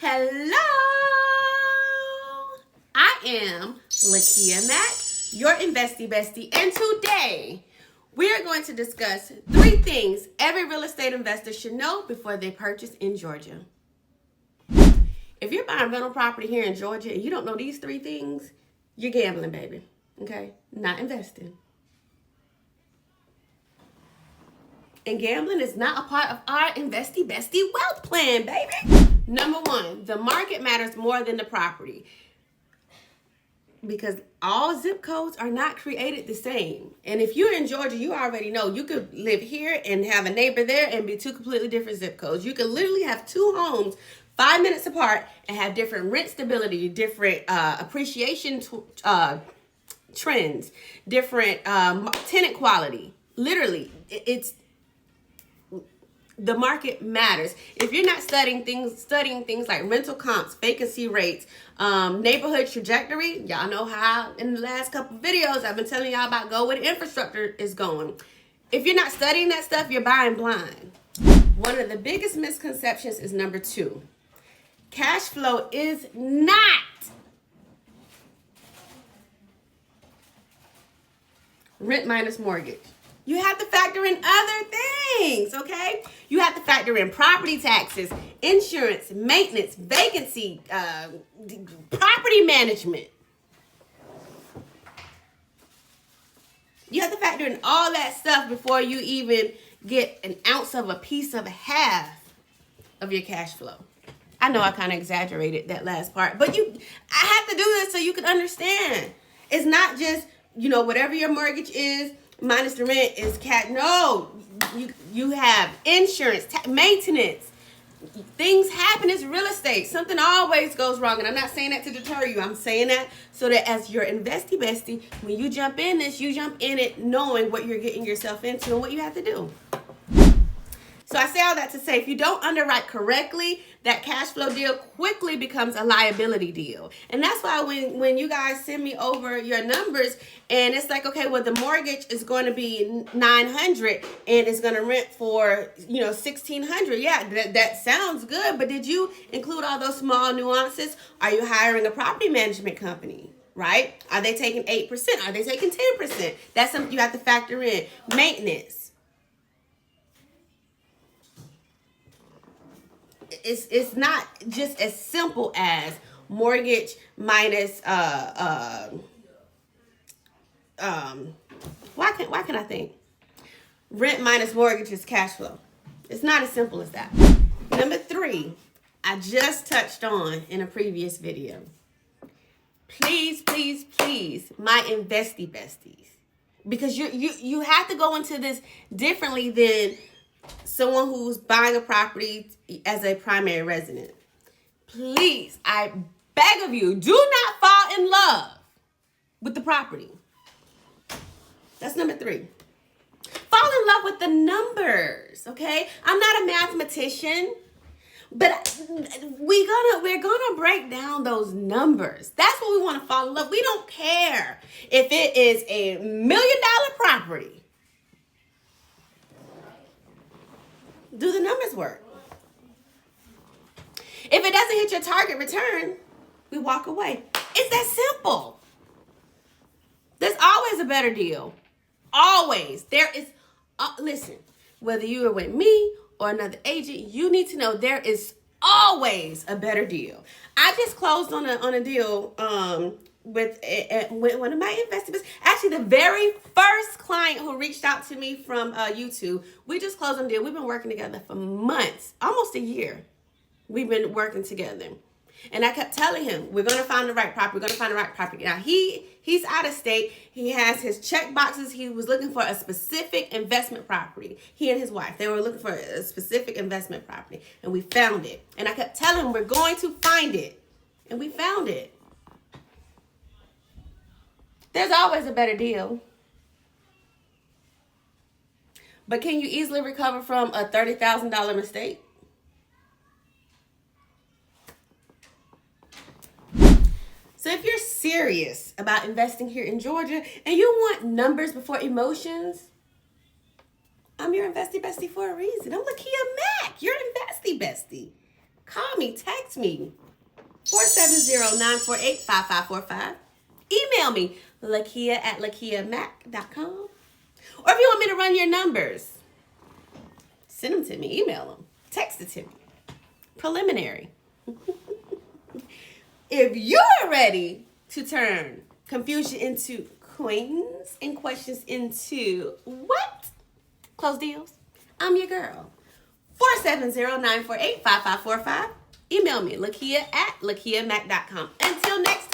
Hello! I am Lakia Mack, your investy bestie, and today we are going to discuss 3 things every real estate investor should know before they purchase in Georgia. If you're buying rental property here in Georgia and you don't know these 3 things, you're gambling, baby. Okay? Not investing. And gambling is not a part of our investy bestie wealth plan, baby. Number 1, the market matters more than the property. Because all zip codes are not created the same. And if you're in Georgia, you already know you could live here and have a neighbor there and be 2 completely different zip codes. You could literally have 2 homes 5 minutes apart and have different rent stability, different appreciation trends, different tenant quality. Literally, the market matters. If you're not studying things like rental comps, vacancy rates, neighborhood trajectory, y'all know how in the last couple videos I've been telling y'all about go where the infrastructure is going. If you're not studying that stuff, you're buying blind. One of the biggest misconceptions is number 2. Cash flow is not rent minus mortgage. You have to factor in other things, okay? You have to factor in property taxes, insurance, maintenance, vacancy, property management. You have to factor in all that stuff before you even get an ounce of a piece of half of your cash flow. I know I kind of exaggerated that last part, but I have to do this so you can understand. It's not just, whatever your mortgage is, minus the rent is cash. No, you have insurance, maintenance. Things happen. It's real estate. Something always goes wrong. And I'm not saying that to deter you. I'm saying that so that as your investy bestie, when you jump in this, you jump in it knowing what you're getting yourself into and what you have to do. So I say all that to say, if you don't underwrite correctly, that cash flow deal quickly becomes a liability deal. And that's why when you guys send me over your numbers and it's like, okay, well, the mortgage is going to be $900 and it's going to rent for, $1,600. Yeah, that sounds good. But did you include all those small nuances? Are you hiring a property management company? Right? Are they taking 8%? Are they taking 10%? That's something you have to factor in. Maintenance. It's not just as simple as mortgage minus why can I think? Rent minus mortgage is cash flow. It's not as simple as that. Number 3, I just touched on in a previous video. Please, please, please, my investy besties. Because you have to go into this differently than someone who's buying a property as a primary resident. Please, I beg of you, do not fall in love with the property. That's number 3. Fall in love with the numbers, okay? I'm not a mathematician, but we're gonna break down those numbers. That's what we want to fall in love. We don't care if it is a $1 million property. Do the numbers work? If it doesn't hit your target return, we walk away. It's that simple. There's always a better deal. Always. There is, listen, whether you are with me or another agent, you need to know there is always a better deal. I just closed on a deal with one of my investors. Actually, the very first client who reached out to me from YouTube, we just closed on a deal. We've been working together for months, almost a year. We've been working together. And I kept telling him, we're going to find the right property. We're going to find the right property. Now, he's out of state. He has his check boxes. He was looking for a specific investment property. He and his wife, they were looking for a specific investment property. And we found it. And I kept telling him, we're going to find it. And we found it. There's always a better deal. But can you easily recover from a $30,000 mistake? So if you're serious about investing here in Georgia and you want numbers before emotions, I'm your investy bestie for a reason. I'm Lakia Mack, your investy bestie. Call me, text me. 470-948-5545. Email me, lakia@lakiamack.com. Or if you want me to run your numbers, send them to me, email them, text it to me. Preliminary. If you're ready to turn confusion into queens and questions into what? Close deals? I'm your girl. 470-948-5545. Email me, lakia@lakiamack.com. Until next time.